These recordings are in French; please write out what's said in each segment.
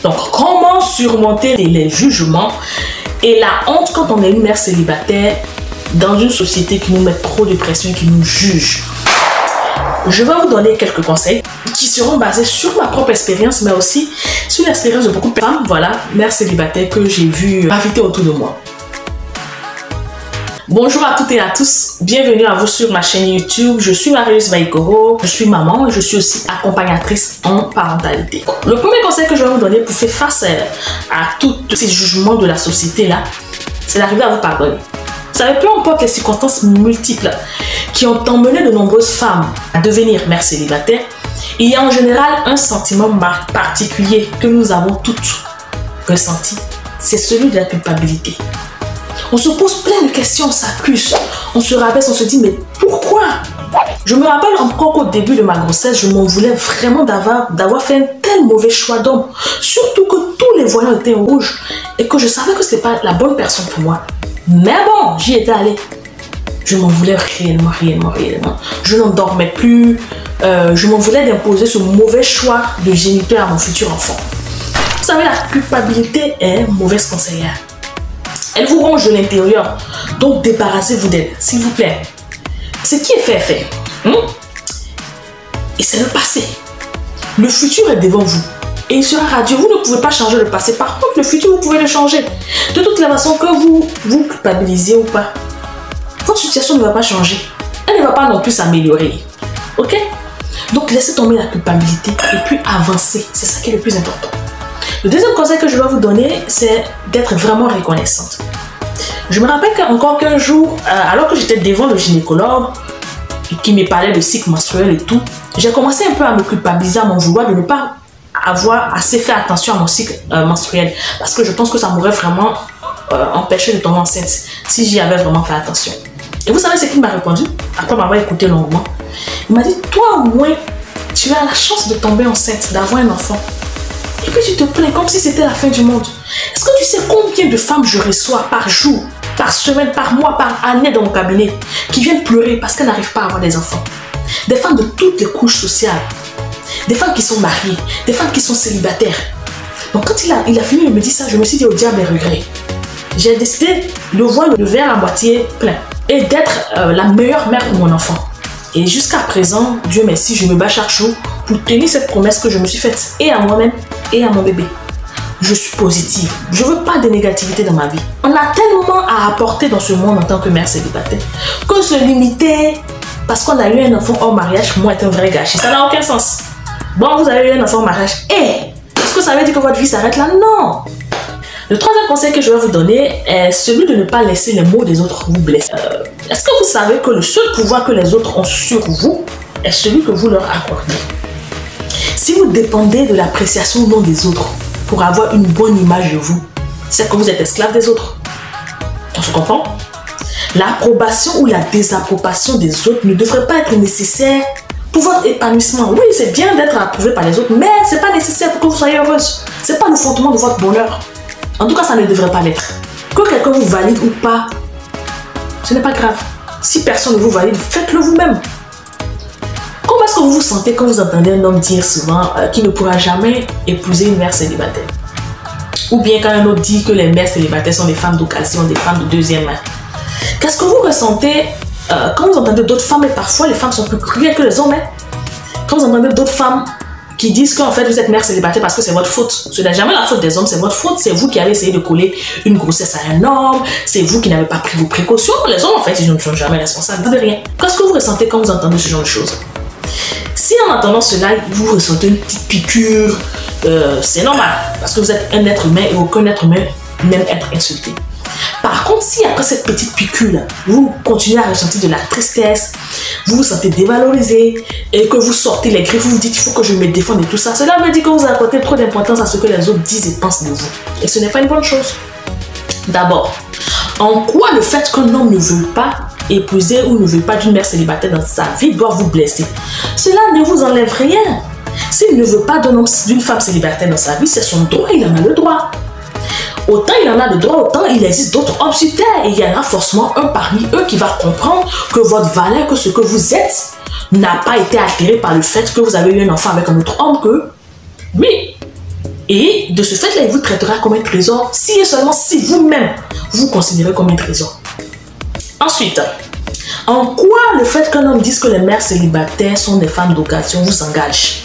Donc, comment surmonter les jugements et la honte quand on est une mère célibataire dans une société qui nous met trop de pression et qui nous juge? Je vais vous donner quelques conseils qui seront basés sur ma propre expérience, mais aussi sur l'expérience de beaucoup de femmes, voilà, mères célibataires que j'ai vues graviter autour de moi. Bonjour à toutes et à tous, bienvenue à vous sur ma chaîne YouTube. Je suis Marius Baïkoro, je suis maman et je suis aussi accompagnatrice en parentalité. Le premier conseil que je vais vous donner pour faire face à tous ces jugements de la société là, c'est d'arriver à vous pardonner. Vous savez, peu importe les circonstances multiples qui ont emmené de nombreuses femmes à devenir mères célibataires, il y a en général un sentiment particulier que nous avons toutes ressenti, c'est celui de la culpabilité. On se pose plein de questions, on s'accuse, on se rabaisse, on se dit mais pourquoi? Je me rappelle encore qu'au début de ma grossesse, je m'en voulais vraiment d'avoir fait un tel mauvais choix d'homme. Surtout que tous les voyants étaient rouges et que je savais que ce n'était pas la bonne personne pour moi. Mais bon, j'y étais allée. Je m'en voulais réellement. Je n'en dormais plus. Je m'en voulais d'imposer ce mauvais choix de géniteur à mon futur enfant. Vous savez, la culpabilité est mauvaise conseillère. Elle vous ronge de l'intérieur. Donc, débarrassez-vous d'elle, s'il vous plaît. Ce qui est fait est fait. Et c'est le passé. Le futur est devant vous. Et il sera radieux. Vous ne pouvez pas changer le passé. Par contre, le futur, vous pouvez le changer. De toutes les façons, que vous vous culpabilisez ou pas, votre situation ne va pas changer. Elle ne va pas non plus s'améliorer. Ok? Donc, laissez tomber la culpabilité et puis avancez. C'est ça qui est le plus important. Le deuxième conseil que je vais vous donner, c'est d'être vraiment reconnaissante. Je me rappelle encore qu'un jour, alors que j'étais devant le gynécologue, qui me parlait de cycle menstruel et tout, j'ai commencé un peu à me culpabiliser, à m'en vouloir de ne pas avoir assez fait attention à mon cycle menstruel. Parce que je pense que ça m'aurait vraiment empêché de tomber enceinte si j'y avais vraiment fait attention. Et vous savez ce qu'il m'a répondu, après m'avoir écouté longuement? Il m'a dit, toi au moins, tu as la chance de tomber enceinte, d'avoir un enfant. Et puis tu te plains comme si c'était la fin du monde. Est-ce que tu sais combien de femmes je reçois par jour, par semaine, par mois, par année dans mon cabinet qui viennent pleurer parce qu'elles n'arrivent pas à avoir des enfants? Des femmes de toutes les couches sociales. Des femmes qui sont mariées, des femmes qui sont célibataires. Donc quand il a fini de me dire ça, je me suis dit au diable les regrets. J'ai décidé de voir le verre à moitié plein et d'être la meilleure mère pour mon enfant. Et jusqu'à présent, Dieu merci, je me bats chaque jour pour tenir cette promesse que je me suis faite et à moi-même et à mon bébé. Je suis positive. Je ne veux pas de négativité dans ma vie. On a tellement à apporter dans ce monde en tant que mère célibataire que se limiter parce qu'on a eu un enfant hors mariage, pour moi, est un vrai gâchis. Ça n'a aucun sens. Bon, vous avez eu un enfant hors mariage. Est-ce que ça veut dire que votre vie s'arrête là? Non. Le troisième conseil que je vais vous donner est celui de ne pas laisser les mots des autres vous blesser. Est-ce que vous savez que le seul pouvoir que les autres ont sur vous est celui que vous leur accordez? Si vous dépendez de l'appréciation ou non des autres pour avoir une bonne image de vous, c'est que vous êtes esclave des autres. On se comprend? L'approbation ou la désapprobation des autres ne devrait pas être nécessaire pour votre épanouissement. Oui, c'est bien d'être approuvé par les autres, mais ce n'est pas nécessaire pour que vous soyez heureuse. Ce n'est pas le fondement de votre bonheur. En tout cas, ça ne devrait pas l'être. Que quelqu'un vous valide ou pas, ce n'est pas grave. Si personne ne vous valide, faites-le vous-même. Comment est-ce que vous vous sentez quand vous entendez un homme dire souvent qu'il ne pourra jamais épouser une mère célibataire? Ou bien quand un autre dit que les mères célibataires sont des femmes d'occasion, des femmes de deuxième main? Qu'est-ce que vous ressentez quand vous entendez d'autres femmes, et parfois les femmes sont plus cruelles que les hommes, quand vous entendez d'autres femmes qui disent qu'en fait vous êtes mère célibataire parce que c'est votre faute. Ce n'est jamais la faute des hommes, c'est votre faute. C'est vous qui avez essayé de coller une grossesse à un homme. C'est vous qui n'avez pas pris vos précautions. Les hommes, en fait, ils ne sont jamais responsables de rien. Qu'est-ce que vous ressentez quand vous entendez ce genre de choses? Si en entendant cela, vous ressentez une petite piqûre, c'est normal. Parce que vous êtes un être humain et aucun être humain n'aime être insulté. Par contre, si après cette petite piqûre, vous continuez à ressentir de la tristesse, vous vous sentez dévalorisé et que vous sortez les griffes, vous vous dites il faut que je me défende et tout ça, cela veut dire que vous accordez trop d'importance à ce que les autres disent et pensent de vous. Et ce n'est pas une bonne chose. D'abord, en quoi le fait qu'un homme ne veut pas épouser ou ne veut pas d'une mère célibataire dans sa vie doit vous blesser? Cela ne vous enlève rien. S'il ne veut pas d'une femme célibataire dans sa vie, c'est son droit, il en a le droit. Autant il en a le droit, autant il existe d'autres hommes sur terre. Et il y en a forcément un parmi eux qui va comprendre que votre valeur, que ce que vous êtes, n'a pas été altéré par le fait que vous avez eu un enfant avec un autre homme que lui. Et de ce fait-là, il vous traitera comme un trésor si et seulement si vous-même vous considérez comme un trésor. Ensuite, en quoi le fait qu'un homme dise que les mères célibataires sont des femmes d'occasion vous engage?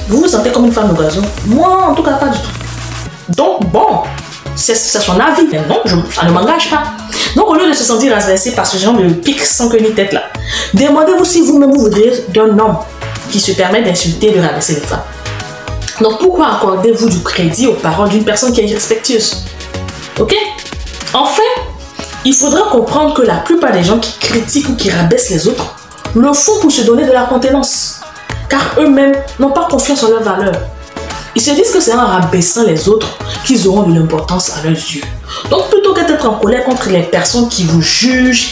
Vous vous sentez comme une femme d'occasion? Moi, en tout cas, pas du tout. Donc, bon, c'est son avis. Mais non, ça ne m'engage pas. Donc, au lieu de se sentir rasé par ce genre de pique sans queue ni tête là, demandez-vous si vous-même vous voudriez d'un homme qui se permet d'insulter et de rabaisser les femmes. Donc, pourquoi accordez-vous du crédit aux paroles d'une personne qui est irrespectueuse? Ok? Enfin, il faudra comprendre que la plupart des gens qui critiquent ou qui rabaissent les autres le font pour se donner de la contenance, car eux-mêmes n'ont pas confiance en leurs valeurs. Ils se disent que c'est en rabaissant les autres qu'ils auront de l'importance à leurs yeux. Donc plutôt que d'être en colère contre les personnes qui vous jugent,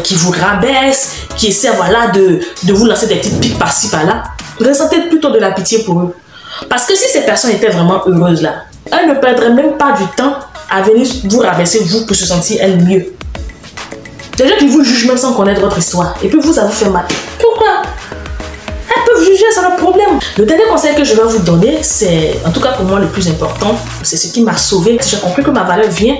qui vous rabaissent, qui essaient voilà, de vous lancer des petites piques par-ci par-là, ressentez plutôt de la pitié pour eux. Parce que si ces personnes étaient vraiment heureuses là, elles ne perdraient même pas du temps à venir vous rabaisser vous pour se sentir elles mieux. Des gens qui vous jugent même sans connaître votre histoire. Et puis vous, ça vous fait mal. Pourquoi? Elles peuvent juger, c'est leur problème. Le dernier conseil que je vais vous donner, c'est, en tout cas pour moi le plus important, c'est ce qui m'a sauvé. J'ai compris que ma valeur vient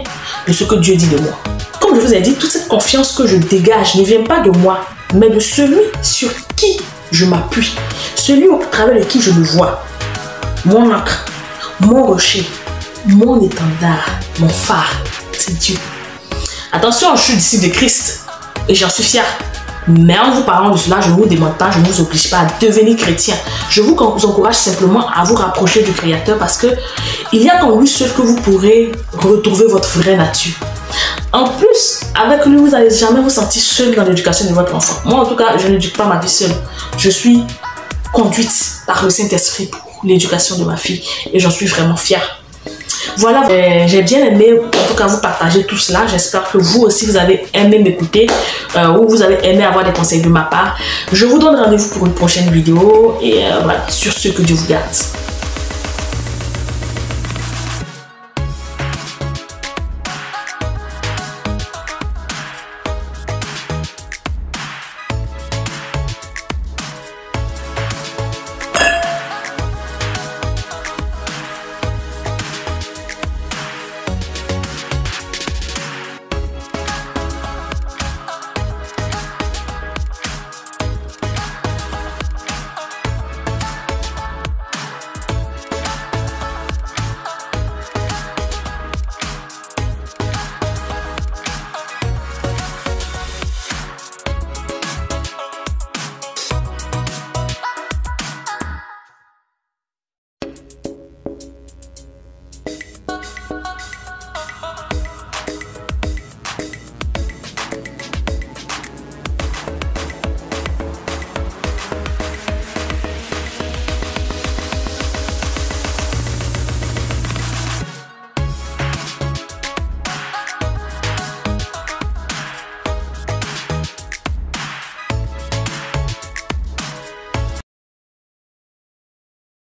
de ce que Dieu dit de moi. Comme je vous ai dit, toute cette confiance que je dégage ne vient pas de moi, mais de celui sur qui je m'appuie. Celui au travers de qui je le vois. Mon ancre, mon rocher, mon étendard, mon phare, c'est Dieu. Attention, je suis disciple de Christ et j'en suis fier. Mais en vous parlant de cela, je ne vous demande pas, je ne vous oblige pas à devenir chrétien. Je vous encourage simplement à vous rapprocher du Créateur parce que il y a qu'en lui seul que vous pourrez retrouver votre vraie nature. En plus, avec lui, vous n'allez jamais vous sentir seul dans l'éducation de votre enfant. Moi, en tout cas, je n'éduque pas ma vie seule. Je suis conduite par le Saint-Esprit pour l'éducation de ma fille et j'en suis vraiment fière. Voilà, j'ai bien aimé en tout cas vous partager tout cela. J'espère que vous aussi vous avez aimé m'écouter ou vous avez aimé avoir des conseils de ma part. Je vous donne rendez-vous pour une prochaine vidéo et voilà, sur ce, que Dieu vous garde.